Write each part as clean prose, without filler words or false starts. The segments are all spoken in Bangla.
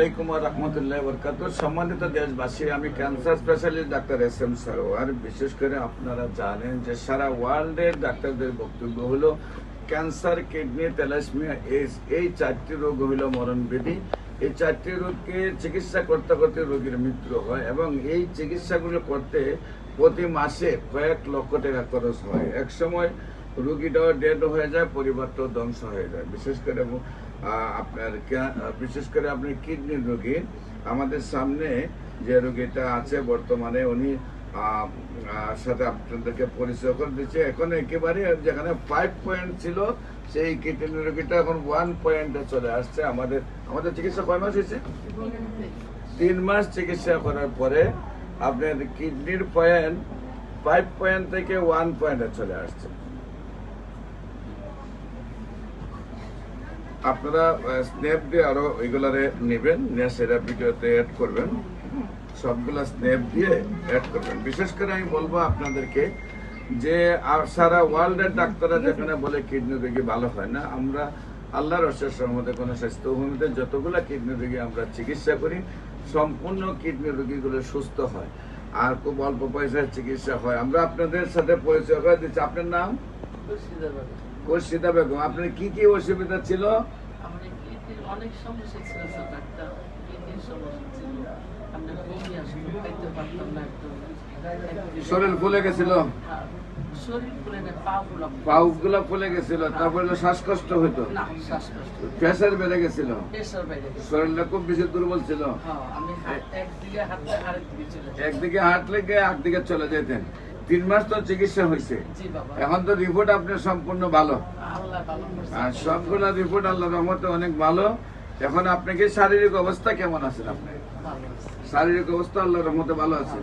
আলাইকুম ওয়া রাহমাতুল্লাহি ওয়া বারাকাতুহু। সম্মানিত দেশবাসী, আমি cancer specialist doctor SM Sarwar. বিশেষ করে আপনারা জানেন যে সারা ওয়ার্ল্ডের ডাক্তারদের বক্তব্য হলো ক্যান্সার, কিডনি, থ্যালাসেমিয়া, এইডস, এই চারটি রোগ হলো মরণব্যাধি। এই চারটি রোগকে চিকিৎসা করতে করতে রোগীর মৃত্যু হয় এবং এই চিকিৎসাগুলো করতে প্রতি মাসে কয়েক লক্ষ টাকা খরচ হয়। এক সময় রোগীটাও ডেড হয়ে যায়, পরিবারটাও ধ্বংস হয়ে যায়। বিশেষ করে আপনার কিডনি রোগী, আমাদের সামনে যে রোগীটা আছে বর্তমানে, উনি সাথে আপনাদেরকে পরিচয় করে দিচ্ছে। এখন একেবারে যেখানে 5 পয়েন্ট ছিল সেই কিডনি রোগীটা এখন 1 পয়েন্টে চলে আসছে। আমাদের চিকিৎসা কয় মাস হয়েছে? 3 মাস চিকিৎসা করার পরে আপনার কিডনির পয়েন্ট 5 পয়েন্ট থেকে 1 পয়েন্টে চলে আসছে। আপনারা স্ন্যাপ দিয়ে আরো ওইগুলারে নেবেন, নিয়ে সেটা ভিডিওতে অ্যাড করবেন, সবগুলা স্ন্যাপ দিয়ে অ্যাড করবেন। বিশেষ করে আমি বলবো আপনাদেরকে যে সারা ওয়ার্ল্ডের ডাক্তাররা যেখানে বলে কিডনি রোগী ভালো হয় না, আমরা আল্লাহর অশেষ রহমতে কোনো স্বাস্থ্যভূমিতে যতগুলা কিডনি রোগী আমরা চিকিৎসা করি, সম্পূর্ণ কিডনি রোগীগুলো সুস্থ হয় আর খুব অল্প পয়সার চিকিৎসা হয়। আমরা আপনাদের সাথে পরিচয় করে দিচ্ছি। আপনার নাম? খুরশিদা বেগম। আপনার কি কি অসুবিধা ছিল? অনেক সমস্যা ছিল ডাক্তার, কিডনির সমস্যা ছিল, আমরা বমি আসতো, খাইতে পারতাম না, শরীর ফুলে গেছিল, শরীর ফুলে না, পাগুলা ফুলে গেছিল, তারপরে শ্বাসকষ্ট হইতো, না শ্বাসকষ্ট, প্রেসার বেড়ে গেছিল, প্রেসার বেড়ে গেছে, শরীরটা খুব বেশি দুর্বল ছিল, আমি একদিকে হাঁটলে আরেকদিকে চলে যেতাম, একদিকে হাঁটলে একদিকে চলে যেতেন। 3 মাস তো চিকিৎসা হয়েছে, এখন তো রিপোর্ট আপনার সম্পূর্ণ ভালো, আর সবগুলা রিপোর্ট আল্লাহর রহমতে অনেক ভালো। এখন আপনাকে শারীরিক অবস্থা কেমন আছেন? আপনার শারীরিক অবস্থা আল্লাহর রহমতে ভালো আছে।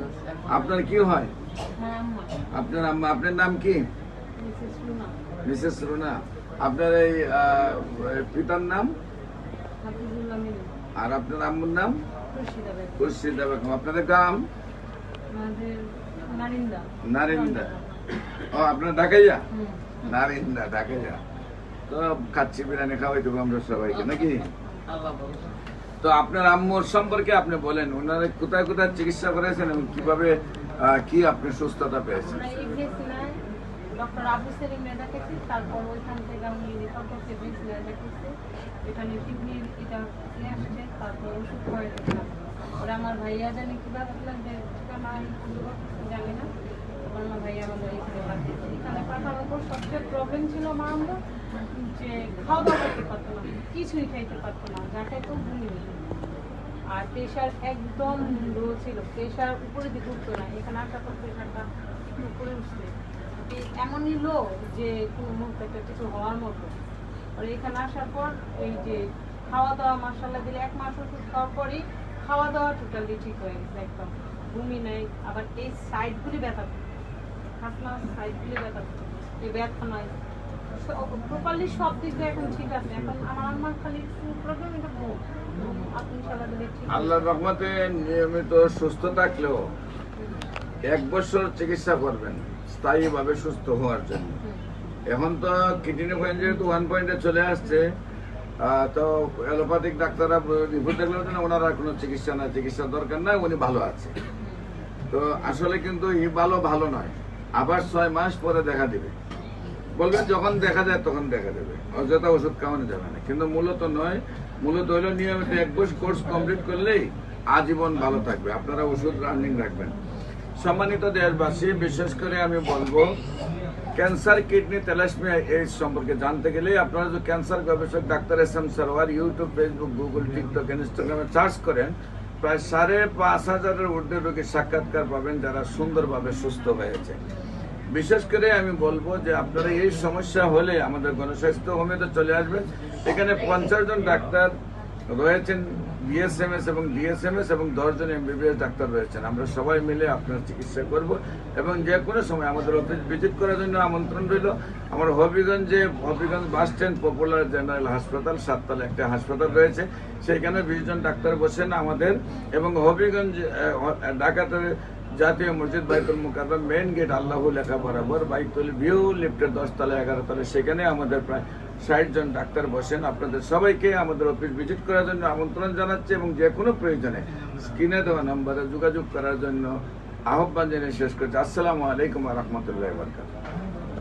আপনার কি হয়? আপনার আম্মা। আপনার নাম কি? মিসেস রুনা। আপনার এই পিতার নাম? আর আপনার আম্মুর নাম? খুরশিদা বেগম। আপনাদের গ্রাম? নারিন্দা। ও, আপনার ঢাকাইয়া? নারিন্দা, ঢাকাইয়া। তো খাচ্ছি, বিরিয়ানি খাওয়াই দেবো আমরা সবাইকে, নাকি? তো আপনার আম্মুর সম্পর্কে আপনি বলেন, ওনারা কোথায় কোথায় চিকিৎসা করেছেন এবং কিভাবে কি আপনি সুস্থতা পেয়েছেন? ডক্টর আবু সেলিম দেখাচ্ছি, তারপর ওইখান থেকে আমি রেফার করছি এখানে কিডনির এটা আসছে, তারপর ওষুধ খাওয়াই দিলাম। ওরা আমার ভাইয়া জানি কিভাবে যে ঠিকানা জানি না, তখন আমার ভাইয়া আমাদের এখানে পাঠিয়েছে। এখানে পাঠানোর পর সবচেয়ে প্রবলেম ছিল মা আমরা যে খাওয়া দাওয়া করতে পারতো না, কিছুই খাইতে পারতো না, যা খাইতো ভুলি হতো। আর প্রেশার একদম লো ছিল, প্রেশার উপরে দিকে উঠতো না। এখানে আসার পর প্রেশারটা একটু উপরে উঠছে, এমনই লো যে কোনো মুহূর্তে একটা কিছু হওয়ার মতো। আর এখানে আসার পর এই যে খাওয়া দাওয়া মাশাআল্লাহ দিলে 1 মাস ওষুধ খাওয়ার পরই খাওয়া দাওয়া টোটালি ঠিক হয়ে গেছে, একদম ঘুমি নাই। আবার এই সাইডগুলি ব্যথা, হাতনা সাইডগুলি ব্যথা, এই ব্যথা নয়, প্রপারলি সব দিক দিয়ে এখন ঠিক আছে। এখন আমার আম্মার খালি প্রবলেম এটা ঘুম। আপনি ইনশাআল্লাহ দিলে ঠিক। আল্লাহর রহমতে নিয়মিত সুস্থ থাকলেও 1 বছর চিকিৎসা করবেন স্থায়ীভাবে সুস্থ হওয়ার জন্য। এখন তো কিডনি পয়েন্ট যেহেতু 1 পয়েন্টে চলে আসছে, তো অ্যালোপ্যাথিক ডাক্তাররা রিপোর্ট দেখলেও না ওনার আর কোনো চিকিৎসা দরকার নাই, উনি ভালো আছে। তো আসলে কিন্তু এই ভালো নয়, আবার 6 মাস পরে দেখা দেবে। বলবেন যখন দেখা যায় তখন দেখা দেবে, অযথা ওষুধ খাওয়ানো যাবে না। কিন্তু মূলত নয়, মূলত হইলো নিয়মিত 1 বছর কোর্স কমপ্লিট করলেই আজীবন ভালো থাকবে। আপনারা ওষুধ রানিং রাখবেন। সম্মানিত দেশবাসী, বিশেষ করে আমি বলবো ক্যান্সার, কিডনি, থ্যালাসেমিয়া, এইডস সম্পর্কে জানতে গেলে আপনারা যদি ক্যান্সার গবেষক doctor SM Sarwar YouTube, Facebook, Google, TikTok, ইনস্টাগ্রামে সার্চ করেন, প্রায় 5,500-এর ঊর্ধ্বে রোগীর সাক্ষাৎকার পাবেন যারা সুন্দরভাবে সুস্থ হয়েছে। বিশেষ করে আমি বলবো যে আপনারা এই সমস্যা হলে আমাদের গণস্বাস্থ্য হোমিওতে চলে আসবেন। এখানে 50 জন ডাক্তার রয়েছেন, BSMS এবং DSMS, এবং 10 জন MBBS ডাক্তার রয়েছেন। আমরা সবাই মিলে আপনার চিকিৎসা করব এবং যে কোনো সময় আমাদের অফিস ভিজিট করার জন্য আমন্ত্রণ রইল। আমার Habiganj bus stand popular general হাসপাতাল, 7 তলা একটা হাসপাতাল রয়েছে, সেইখানে 20 জন ডাক্তার বসেন আমাদের। এবং হবিগঞ্জ ঢাকাতে জাতীয় মসজিদ বাইতুল মুকাররম মেইন গেট আল্লাহু লেখা বরাবর বাইতুল ভিউ লিফটের 10 তলা 11 তলা, সেখানে আমাদের প্রায় 60 জন ডাক্তার বসেন। আপনাদের সবাইকে আমাদের অফিস ভিজিট করার জন্য আমন্ত্রণ জানাচ্ছি এবং যে কোনো প্রয়োজনে স্ক্রিনে দেওয়া নম্বরে যোগাযোগ করার জন্য আহ্বান জানিয়ে শেষ করছি। আসসালামু আলাইকুম ওয়া রাহমাতুল্লাহি ওয়া বারাকাতুহু।